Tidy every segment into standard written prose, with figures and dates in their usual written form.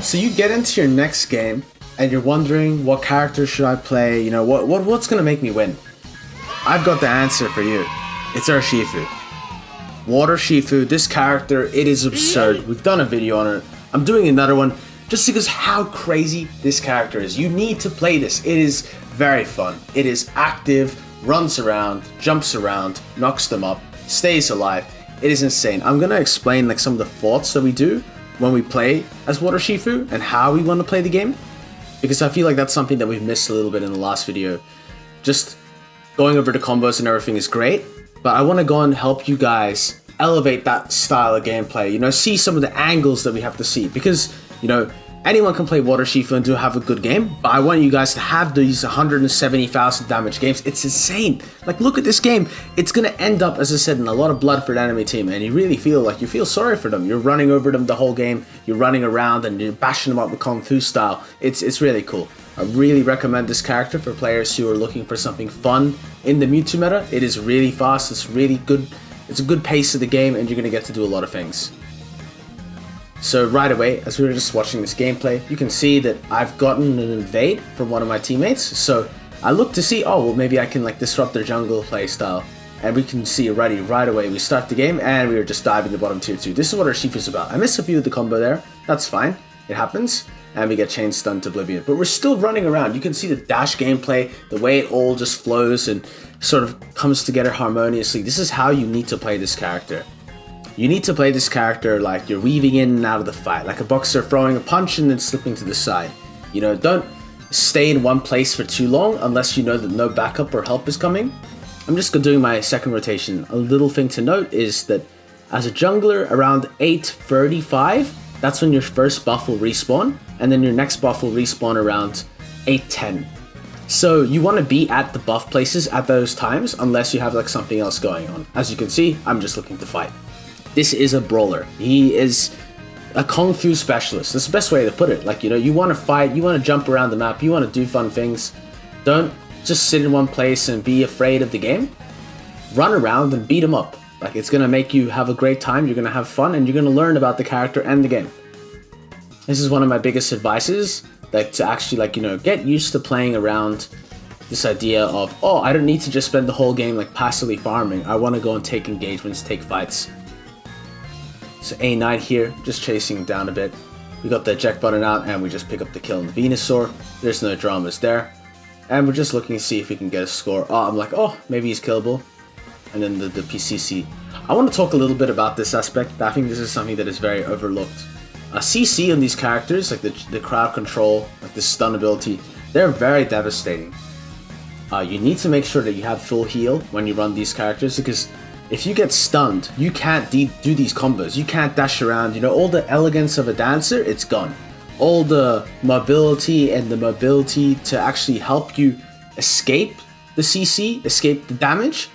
So you get into your next game and you're wondering, what character should I play? You know, what's gonna make me win? I've got the answer for you. It's Urshifu. Water Shifu, this character, it is absurd. We've done a video on it. I'm doing another one just because how crazy this character is. You need to play this. It is very fun. It is active, runs around, jumps around, knocks them up, stays alive. It is insane. I'm gonna explain like some of the thoughts that we do when we play as Water Shifu and how we want to play the game, because I feel like that's something that we've missed a little bit in the last video. Just going over the combos and everything is great, but I want to go and help you guys elevate that style of gameplay, you know, see some of the angles that we have to see, because, you know, anyone can play Water Shifu and do have a good game, but I want you guys to have these 170,000 damage games. It's insane. Like, look at this game. It's going to end up, as I said, in a lot of blood for the enemy team, and you really feel like you feel sorry for them. You're running over them the whole game, you're running around, and you're bashing them up with Kung Fu style. It's really cool. I really recommend this character for players who are looking for something fun in the Mewtwo meta. It is really fast, it's really good. It's a good pace of the game, and you're going to get to do a lot of things. So right away, as we were just watching this gameplay, you can see that I've gotten an invade from one of my teammates. So I look to see, oh, well, maybe I can like disrupt their jungle playstyle. And we can see already right away, we start the game and we are just diving to bottom tier 2. This is what Urshifu's about. I missed a few of the combo there. That's fine. It happens. And we get chain stunned to oblivion. But we're still running around. You can see the dash gameplay, the way it all just flows and sort of comes together harmoniously. This is how you need to play this character. You need to play this character like you're weaving in and out of the fight, like a boxer throwing a punch and then slipping to the side. You know, don't stay in one place for too long unless you know that no backup or help is coming. I'm just doing my second rotation. A little thing to note is that as a jungler, around 8:35, that's when your first buff will respawn, and then your next buff will respawn around 8:10. So you want to be at the buff places at those times unless you have like something else going on. As you can see, I'm just looking to fight. This is a brawler. He is a Kung Fu specialist. That's the best way to put it. Like, you know, you want to fight, you want to jump around the map, you want to do fun things. Don't just sit in one place and be afraid of the game. Run around and beat him up. Like, it's going to make you have a great time, you're going to have fun, and you're going to learn about the character and the game. This is one of my biggest advices, like to actually, like, you know, get used to playing around this idea of, oh, I don't need to just spend the whole game like passively farming. I want to go and take engagements, take fights. So A9 here, just chasing him down a bit. We got the eject button out and we just pick up the kill on the Venusaur. There's no dramas there. And we're just looking to see if we can get a score. Oh, I'm like, oh, maybe he's killable. And then the PCC. I want to talk a little bit about this aspect. I think this is something that is very overlooked. CC on these characters, like the crowd control, like the stun ability, they're very devastating. You need to make sure that you have full heal when you run these characters, because if you get stunned, you can't do these combos. You can't dash around. You know, all the elegance of a dancer, it's gone. All the mobility and the mobility to actually help you escape the CC, escape the damage,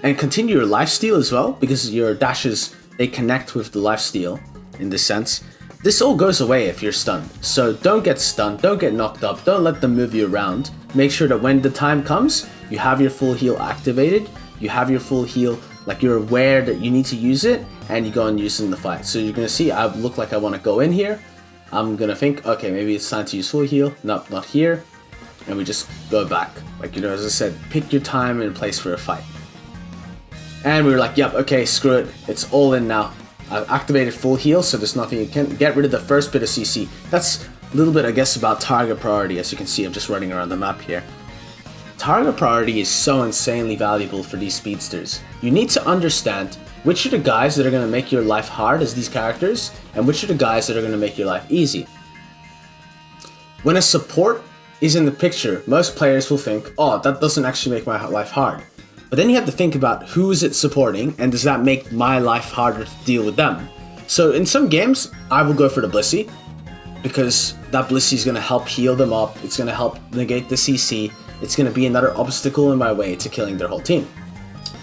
and continue your lifesteal as well, because your dashes, they connect with the lifesteal in this sense. This all goes away if you're stunned. So don't get stunned, don't get knocked up, don't let them move you around. Make sure that when the time comes, you have your full heal activated, you have your full heal, like you're aware that you need to use it, and you go and use it in the fight. So you're gonna see, I look like I wanna go in here. I'm gonna think, okay, maybe it's time to use full heal. Nope, not here. And we just go back. Like, you know, as I said, pick your time and place for a fight. And we were like, yep, okay, screw it. It's all in now. I've activated full heal, so there's nothing you can get rid of the first bit of CC. That's a little bit, I guess, about target priority. As you can see, I'm just running around the map here. Target priority is so insanely valuable for these speedsters. You need to understand which are the guys that are going to make your life hard as these characters, and which are the guys that are going to make your life easy. When a support is in the picture, most players will think, oh, that doesn't actually make my life hard. But then you have to think about who is it supporting, and does that make my life harder to deal with them? So in some games, I will go for the Blissey, because that Blissey is going to help heal them up, it's going to help negate the CC, it's going to be another obstacle in my way to killing their whole team.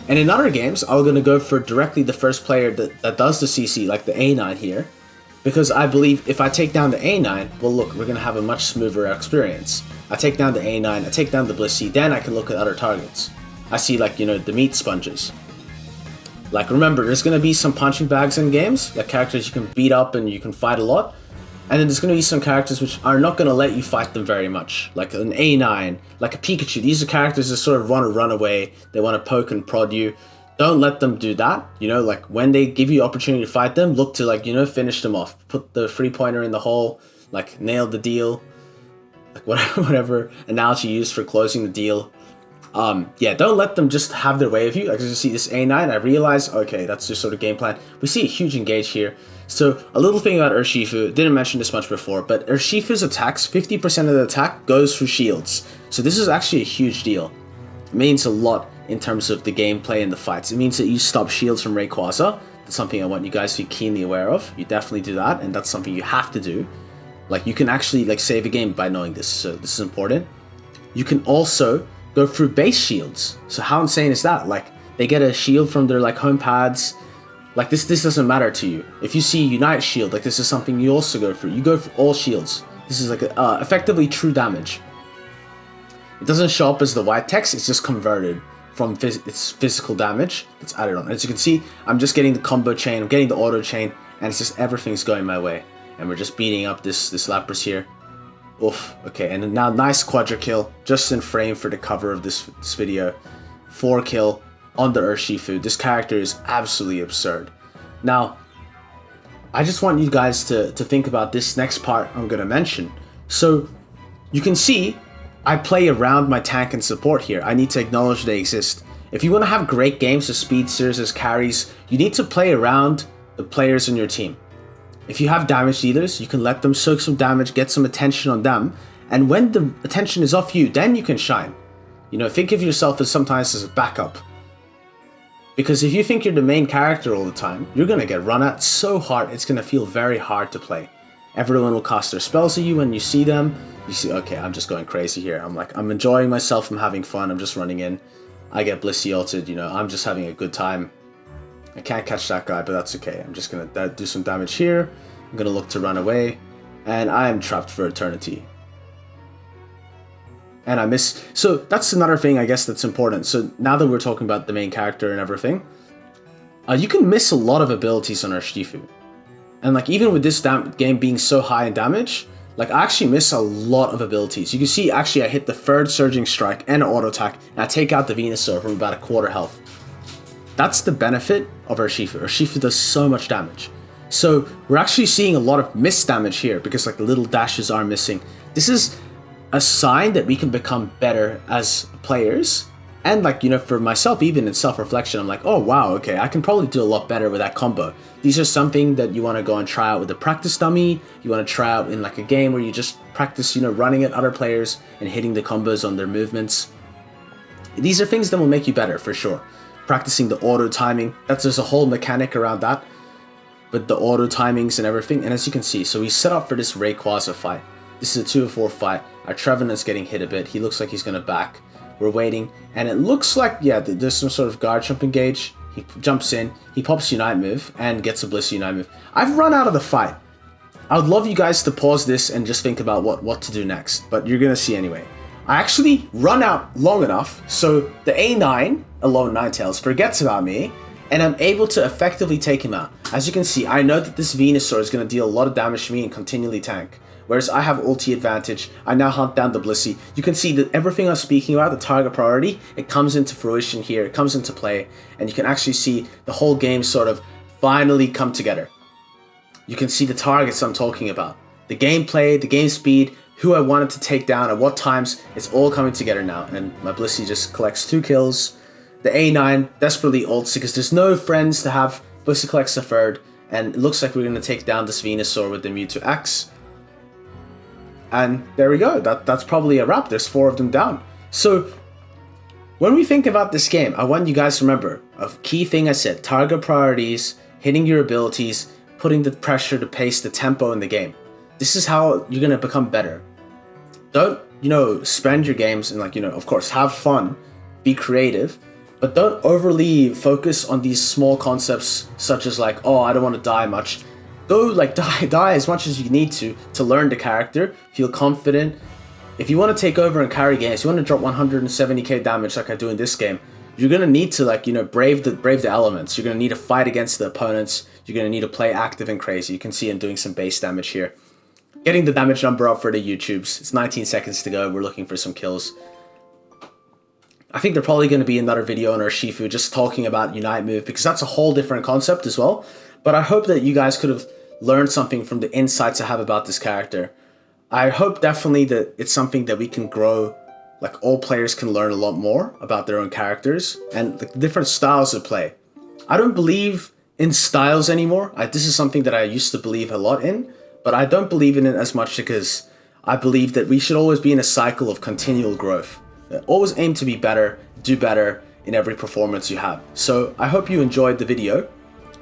And in other games, I'm going to go for directly the first player that does the CC, like the A9 here, because I believe if I take down the A9, well look, we're going to have a much smoother experience. I take down the A9, I take down the Blissey, then I can look at other targets. I see, like, you know, the meat sponges. Like, remember, there's going to be some punching bags in games, like characters you can beat up and you can fight a lot. And then there's going to be some characters which are not going to let you fight them very much. Like an A9, like a Pikachu. These are characters that sort of want to run away. They want to poke and prod you. Don't let them do that. You know, like when they give you opportunity to fight them, look to like, you know, finish them off. Put the 3-pointer in the hole, like nail the deal. Like whatever analogy you use for closing the deal. Yeah, don't let them just have their way of you. Like as you see this A9, I realize, okay, that's just sort of game plan. We see a huge engage here. So a little thing about Urshifu, didn't mention this much before, but Urshifu's attacks, 50% of the attack goes through shields. So this is actually a huge deal. It means a lot in terms of the gameplay and the fights. It means that you stop shields from Rayquaza. That's something I want you guys to be keenly aware of. You definitely do that, and that's something you have to do. Like you can actually like save a game by knowing this, so this is important. You can also go through base shields. So how insane is that? Like they get a shield from their like home pads. Like this doesn't matter to you. If you see Unite shield, like this is something you also go through. You go for all shields. This is like effectively true damage. It doesn't show up as the white text. It's just converted from its physical damage that's added on. As you can see, I'm just getting the combo chain. I'm getting the auto chain, and it's just everything's going my way. And we're just beating up this Lapras here. Oof. Okay, and now nice quadra kill just in frame for the cover of this video. 4 kill on the Urshifu. This character is absolutely absurd. Now, I just want you guys to think about this next part I'm going to mention. So, you can see I play around my tank and support here. I need to acknowledge they exist. If you want to have great games as speedsters, as carries, you need to play around the players in your team. If you have damage dealers, you can let them soak some damage, get some attention on them, and when the attention is off you, then you can shine. You know, think of yourself as sometimes as a backup. Because if you think you're the main character all the time, you're going to get run at so hard, it's going to feel very hard to play. Everyone will cast their spells at you when you see them. You see, okay, I'm just going crazy here. I'm enjoying myself, I'm having fun, I'm just running in. I get Blissey ulted, you know, I'm just having a good time. I can't catch that guy, but that's okay. I'm just going to do some damage here. I'm going to look to run away. And I am trapped for eternity. And I miss. So that's another thing I guess that's important. So now that we're talking about the main character and everything, you can miss a lot of abilities on Urshifu. And like even with this game being so high in damage, like I actually miss a lot of abilities. You can see actually I hit the 3rd Surging Strike and an auto attack, and I take out the Venusaur from about a quarter health. That's the benefit of Urshifu. Urshifu does so much damage. So we're actually seeing a lot of missed damage here because like the little dashes are missing. This is a sign that we can become better as players. And like, you know, for myself, even in self-reflection, I'm like, oh wow, okay, I can probably do a lot better with that combo. These are something that you want to go and try out with a practice dummy. You want to try out in like a game where you just practice, you know, running at other players and hitting the combos on their movements. These are things that will make you better for sure. Practicing the auto timing, there's a whole mechanic around that. But the auto timings and everything, and as you can see, so we set up for this Rayquaza fight. This is a 2-4 fight. Our Trevenant's getting hit a bit. He looks like he's going to back. We're waiting, and it looks like, yeah, there's some sort of guard jump engage. He jumps in, he pops Unite move, and gets a Bliss Unite move. I've run out of the fight. I would love you guys to pause this and just think about what to do next, but you're going to see anyway. I actually run out long enough, so the A9, Alone Ninetales, forgets about me, and I'm able to effectively take him out. As you can see, I know that this Venusaur is going to deal a lot of damage to me and continually tank. Whereas I have ulti advantage, I now hunt down the Blissey. You can see that everything I'm speaking about, the target priority, it comes into fruition here, it comes into play, and you can actually see the whole game sort of finally come together. You can see the targets I'm talking about. The gameplay, the game speed, who I wanted to take down at what times, it's all coming together now. And my Blissey just collects 2 kills. The A9 desperately ults because there's no friends to have. Blissey collects the 3rd, and it looks like we're going to take down this Venusaur with the Mewtwo X. And there we go, that's probably a wrap. There's 4 of them down. So when we think about this game, I want you guys to remember a key thing I said: target priorities, hitting your abilities, putting the pressure, the pace, the tempo in the game. This is how you're going to become better. Don't, you know, spend your games and, like, you know, of course, have fun, be creative, but don't overly focus on these small concepts such as like, oh, I don't want to die much. Go, like, die as much as you need to learn the character, feel confident. If you want to take over and carry games, you want to drop 170k damage like I do in this game, you're going to need to, like, you know, brave the elements. You're going to need to fight against the opponents. You're going to need to play active and crazy. You can see I'm doing some base damage here. Getting the damage number up for the YouTubes. It's 19 seconds to go. We're looking for some kills. I think there's probably going to be another video on Urshifu just talking about Unite move, because that's a whole different concept as well. But I hope that you guys could have learned something from the insights I have about this character. I hope definitely that it's something that we can grow, like all players can learn a lot more about their own characters and the different styles of play. I don't believe in styles anymore. This is something that I used to believe a lot in, but I don't believe in it as much because I believe that we should always be in a cycle of continual growth. Always aim to be better, do better in every performance you have. So I hope you enjoyed the video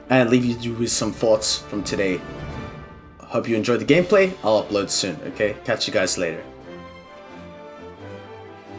and leave you with some thoughts from today. Hope you enjoyed the gameplay. I'll upload soon, okay? Catch you guys later.